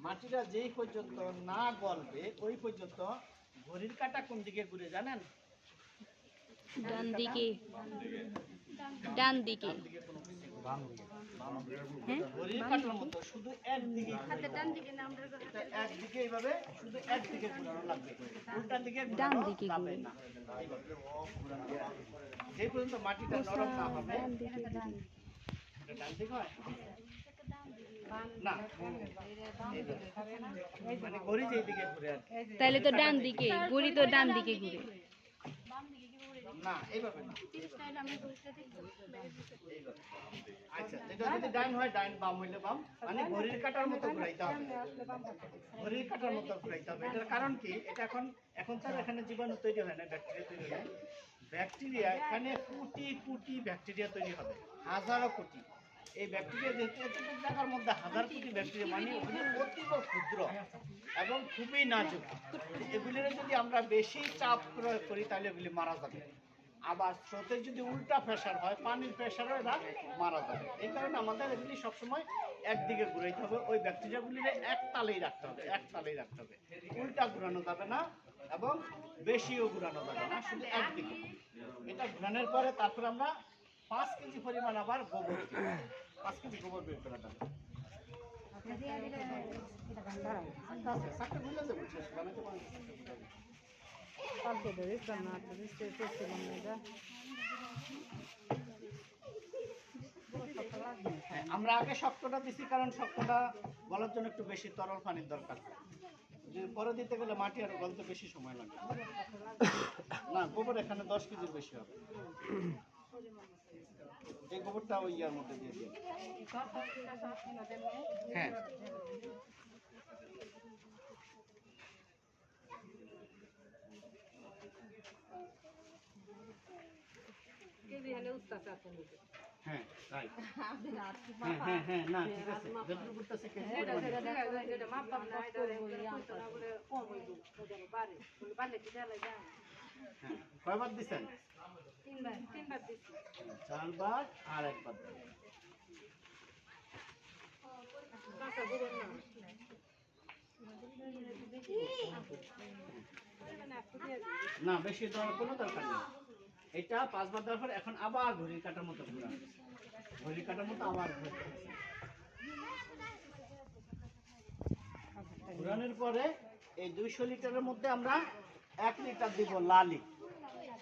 মাটিটা যেই পর্যন্ত না গলবে ওই পর্যন্ত ঘড়ির কাঁটা কোন দিকে ঘুরে জানেন? ডান দিকে। ডান দিকে। ঘড়ির কাঁটার মতো শুধু একদিকে, একদিকে এইভাবে শুধু একদিকে ঘুরানো লাগবে, উল্টা দিকে ডান দিকে যাবে না। যে পর্যন্ত মাটিটা নরম না হবে, ডান দিকে হয় না, মানে ঘড়ি যেই দিকে ঘুরে আর কি। তাহলে তো ডান দিকে, ঘড়ি তো ডান দিকে ঘুরে। না এইভাবে না, আচ্ছা যেটা যদি ডান হয় ডান, বাম হইলে বাম, মানে ঘড়ির কাঁটার মতো ঘুরাইতে হবে, ঘড়ির কাঁটার মতো ঘুরাইতে হবে। এটার কারণ কি, এটা এখন তার এখানে জীবাণু তৈরি হয় না, ব্যাকটেরিয়া তৈরি হয়। ব্যাকটেরিয়া এখানে কোটি কোটি ব্যাকটেরিয়া তৈরি হবে, হাজারো কোটি। এই ব্যাকটেরিয়া যেহেতু এতটুকু জায়গার মধ্যে হাজার কোটি ব্যাকটেরিয়া, মানে ওগুলি অতীব ক্ষুদ্র এবং খুবই নাজুক। এগুলির যদি আমরা বেশি চাপ প্রয়োগ করি তাহলে এগুলি মারা যাবে। আবার স্রোতের যদি উল্টা প্রেশার হয়, পানির প্রেশারও এরা মারা যাবে। এই কারণে আমাদের এগুলি সবসময় একদিকে ঘুরাইতে হবে, ওই ব্যাকটেরিয়াগুলিকে এক তালেই রাখতে হবে, এক তালেই রাখতে হবে। উল্টা ঘুরানো যাবে না এবং বেশিও ঘুরানো যাবে না, শুধু একদিকে। এটা ঘুরানোর পরে তারপরে আমরা 5 কেজি পরিমাণ আবার গোবর, 5 কেজি গোবর বের করা যাবে। আমরা আগে শক্তটা দিছি, কারণ শক্তটা গলার জন্য একটু বেশি তরল পানির দরকার। যদি পরে দিতে গেলে মাটি আরো গলতে বেশি সময় লাগে। না, গোবর এখানে 10 কেজির বেশি হবে। এই গোবরটা ওই ইয়ার মধ্যে দিয়ে দিন। হ্যাঁ, হ্যাঁ রাইট, হ্যাঁ হ্যাঁ হ্যাঁ, না ঠিক আছে, যতটুকু করতেছে কেজি কয়বার দিচ্ছেন? 4 বার আর 1 বার দেন। না বেশি দেওয়ার কোনো দরকার নেই। এটা 5 বার দেওয়ার পর এখন আবার ঘড়ির কাঁটার মতো ঘুরানো, ঘড়ির কাঁটার মতো আবার ঘুরানোর পরে এই 200 লিটারের মধ্যে আমরা 1 লিটার দিব লালি।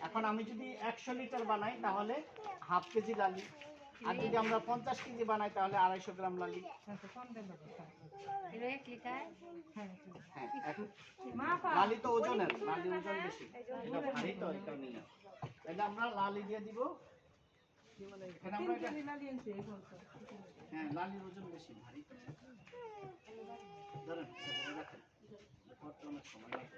এখন আমি যদি 100 লিটার বানাই তাহলে হাফ কেজি লালি, আর যদি আমরা 50 কেজি বানাই তাহলে 250 গ্রাম লালি। লালি তো ওজনের, লালি ওজন বেশি, এটা ভারী তো এই কারণে না। তাহলে আমরা লালি দিয়ে দিব। হ্যাঁ, লালির ওজন বেশি, ভারী তো। ধরেন রাখেন, অনেক সময় লাগবে।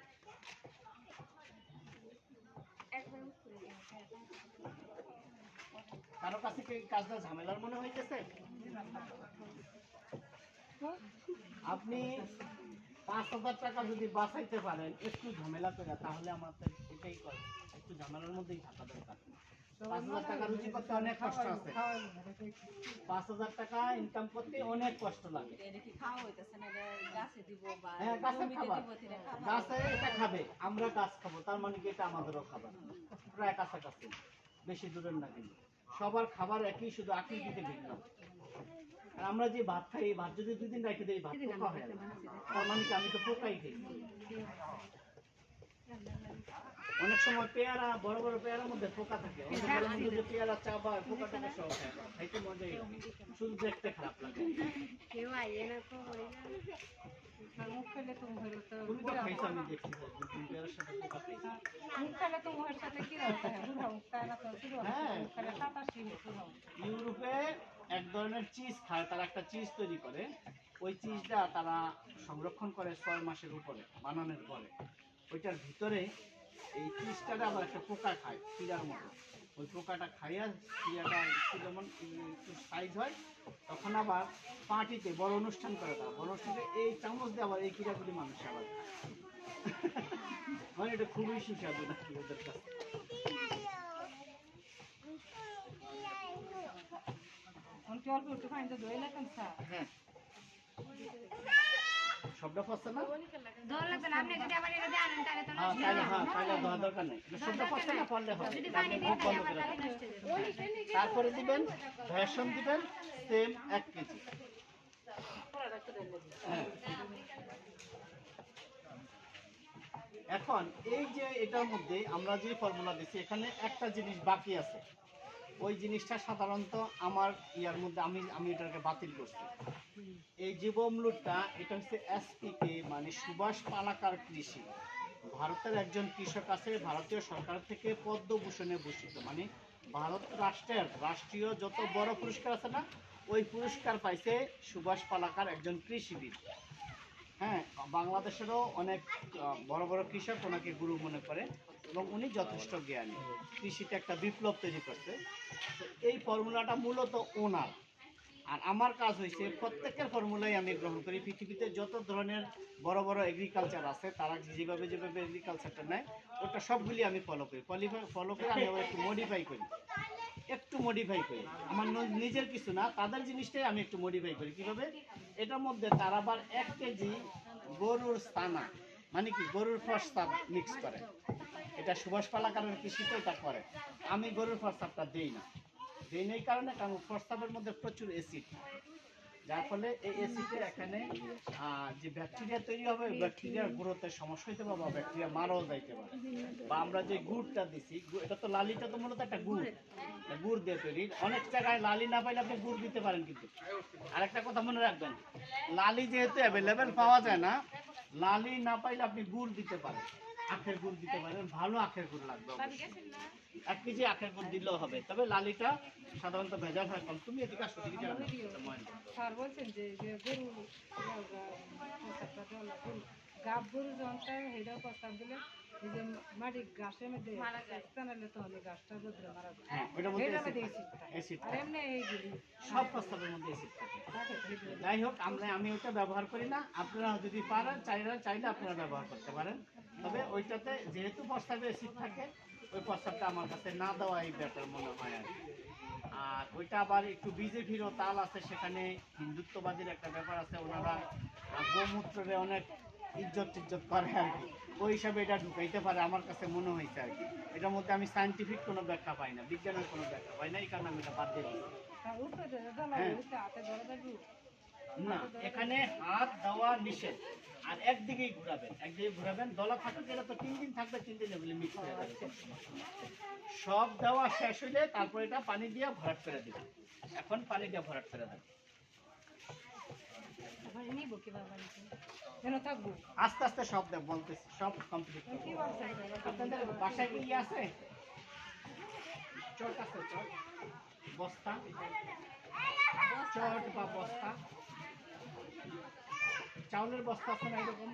কারো কাছে কি কাজটা ঝামেলার মনে হইতেছে? আপনি 5,000 টাকা যদি বাঁচাইতে পারেন একটু ঝামেলা করে, তাহলে আমাদের এটাই করে, একটু ঝামেলার মধ্যেই থাকা দরকার। 5,000 টাকা রুজি করতে অনেক কষ্ট আছে, 5,000 টাকা ইনকাম করতে অনেক কষ্ট লাগে। হ্যাঁ, গাছের খাবার, গাছে এটা খাবে, আমরা গাছ খাবো, তার মানে কি এটা আমাদেরও খাবার, প্রায় কাছাকাছি, বেশি দূরের না। কিন্তু সবার খাবার একই, শুধু আকৃতিতে ভিন্ন। আর আমরা যে ভাত খাই, এই ভাত যদি 2 দিন রেখে দিই ভাত পোকা হয়ে যায়, তার মানে কি আমি তো পোকাই খাই। অনেক সময় পেয়ারা, বড় বড় পেয়ারার মধ্যে পোকা থাকে, পেয়ারা চাবা পোকাটাকে সহ খাইতে মজাই, শুধু দেখতে খারাপ লাগে। তুমি তো খাইছো, আমি দেখছি পেয়ারার সাথে পোকা খাইছি। হ্যাঁ, ইউরোপে এক ধরনের চিজ খায়, তারা একটা চিজ তৈরি করে, ওই চিজটা তারা সংরক্ষণ করে 6 মাসের উপরে বানানোর পরে। ওইটার ভিতরে এই চিজটা আবার একটা পোকা খায়, পিঁড়ার মতো। ওই পোকাটা খাইয়া পিঁড়াটা একটু যেমন একটু সাইজ হয়, তখন আবার পার্টিতে বড় অনুষ্ঠান করে, তারা বড় অনুষ্ঠানে এই চামচ দিয়ে আবার এই পিঁড়াগুলি মানুষ আবার খায়। মানে এটা খুবই সুস্বাদু নাকি ওদের কাছে। হ্যাঁ, শব্দ পড়ছে না? ধর লাগবে না, আপনি যদি আবার এটা দিয়ে আনেন তাহলে তো হ্যাঁ, নষ্ট তাহলে ধোয়া দরকার নেই। শব্দ পড়ছে না, পড়লে হবে। যদি আপনি পানি দিয়ে মুখ খাই বন্ধ আবার করে তাহলে দেন। নষ্ট হয়ে যাবে। তারপরে দিবেন বেসন দিবেন সেম 1 কেজি। হ্যাঁ। এখন এই যে এটার মধ্যে আমরা যে ফর্মুলা দিচ্ছি এখানে একটা জিনিস বাকি আছে, ওই জিনিসটা সাধারণত আমার ইয়ার মধ্যে আমি এটাকে বাতিল করছি। এই যে বমলুটটা এটা হচ্ছে এসপিকে মানে সুভাষ পালাকার কৃষি। ভারতের একজন কৃষক আছে, ভারতীয় সরকার থেকে পদ্মভূষণে ভূষিত, মানে ভারত রাষ্ট্রের রাষ্ট্রীয় যত বড় পুরস্কার আছে না, ওই পুরস্কার পাইছে সুভাষ পালাকার একজন কৃষিবিদ। হ্যাঁ, বাংলাদেশেরও অনেক বড় বড় কৃষক ওনাকে গুরু মনে করে এবং উনি যথেষ্ট জ্ঞানী, কৃষিতে একটা বিপ্লব তৈরি করছে। তো এই ফর্মুলাটা মূলত ওনার, আর আমার কাজ হয়েছে প্রত্যেকের ফর্মুলাই আমি গ্রহণ করি। পৃথিবীতে যত ধরনের বড় বড় এগ্রিকালচার আছে তারা যেভাবে যেভাবে এগ্রিকালচারটা নেয় ওটা সবগুলি আমি ফলো করি, ফলো করে আমি আবার একটু মডিফাই করি, আমার নিজের কিছু না, তাদের জিনিসটাই আমি একটু মডিফাই করি। কিভাবে? এটার মধ্যে তারা আবার 1 কেজি গরুর স্থানা মানে কি গরুর প্রস্তাব মিক্স করে। এটা সুভাষ পালাকারের কৃষিতে এটা করে। আমি গরুর প্রস্তাবটা দেই না, এই কারণে কারণ প্রস্তাবের মধ্যে প্রচুর অ্যাসিড, যার ফলে এই অ্যাসিডে এখানে যে ব্যাকটেরিয়া তৈরি হবে, ব্যাকটেরিয়ার গ্রোথের সমস্যা হইতে পারে বা ব্যাকটেরিয়া মারাও যাইতে পারে। বা আমরা যে গুড়টা দিছি, এটা তো লালিটা তো মূলত একটা গুড় দিয়ে তৈরি। অনেক জায়গায় লালি না পাইলে আপনি গুড় দিতে পারেন, কিন্তু আরেকটা কথা মনে রাখবেন, লালি যেহেতু অ্যাভেলেবেল পাওয়া যায় না, লালি না পাইলে আপনি গুড় দিতে পারেন, আখের গুড় দিতে পারেন, ভালো আখের গুড় লাগবে অবশ্যই। 1 কেজি আখের গুড় দিলেও হবে, তবে লালিটা সাধারণত ভেজাল হয় কম। তুমি এদিকে আসো, এদিকে যাও না। স্যার বলছেন যে যে গরু গাব গরু যখন সেটাও প্রস্তাব দিলে এই যে মাটি ঘাসের মধ্যে টানালে তখন এই ঘাসটা রোদ্রে মারা যায়। হ্যাঁ, ওটার মধ্যে এটার অ্যাসিড মধ্যে থাকে, অ্যাসিড অ্যাসিড আর থাকে। এমনি এইগুলি সব প্রস্তাবের মধ্যে অ্যাসিড থাকে। যাই হোক, আমি ওটা ব্যবহার করি না, আপনারা যদি পারেন চাইলে আপনারা ব্যবহার করতে পারেন। তবে ওইটাতে যেহেতু প্রস্তাবে অ্যাসিড থাকে, ওই প্রস্তাবটা আমার কাছে না দেওয়াই বেটার মনে হয় আর কি। আর ওইটা আবার একটু বিজেপিরও তাল আছে, সেখানে হিন্দুত্ববাদীর একটা ব্যাপার আছে, ওনারা গোমূত্রে অনেক ইজ্জত করে আর কি, ওই হিসাবে এটা ঢুকাইতে পারে আমার কাছে মনে হয়েছে আর কি। এটার মধ্যে আমি সায়েন্টিফিক কোনো ব্যাখ্যা পাই না, বিজ্ঞানের কোনো ব্যাখ্যা পাই না, এই কারণে আমি এটা বাদ দিয়ে দিচ্ছি। হ্যাঁ। হাতে ধরে থাকবো না, এখানে হাত দেওয়া নিষেধ, আর একদিকেই ঘুরাবেন, দলা থাকুক, এটা তো 3 দিন থাকবে, 3 দিন এগুলি মিক্স হয়ে যাবে। সব দেওয়া শেষ হইলে তারপর এটা পানি দিয়ে ভরাট করে দিবেন। এখন পানি দিয়ে ভরাট করে দেবেন, আবার নিব কিভাবে বাড়িতে কেন থাকবো আস্তে আস্তে সব দেব, বলতেছি সব কমপ্লিট কি করবো। বলছেন আপনাদের বাসায় কি ইয়ে আছে? চট আছে, চট, বস্তা, চট বা বস্তা, চাউলের বস্তা আছে না এরকম?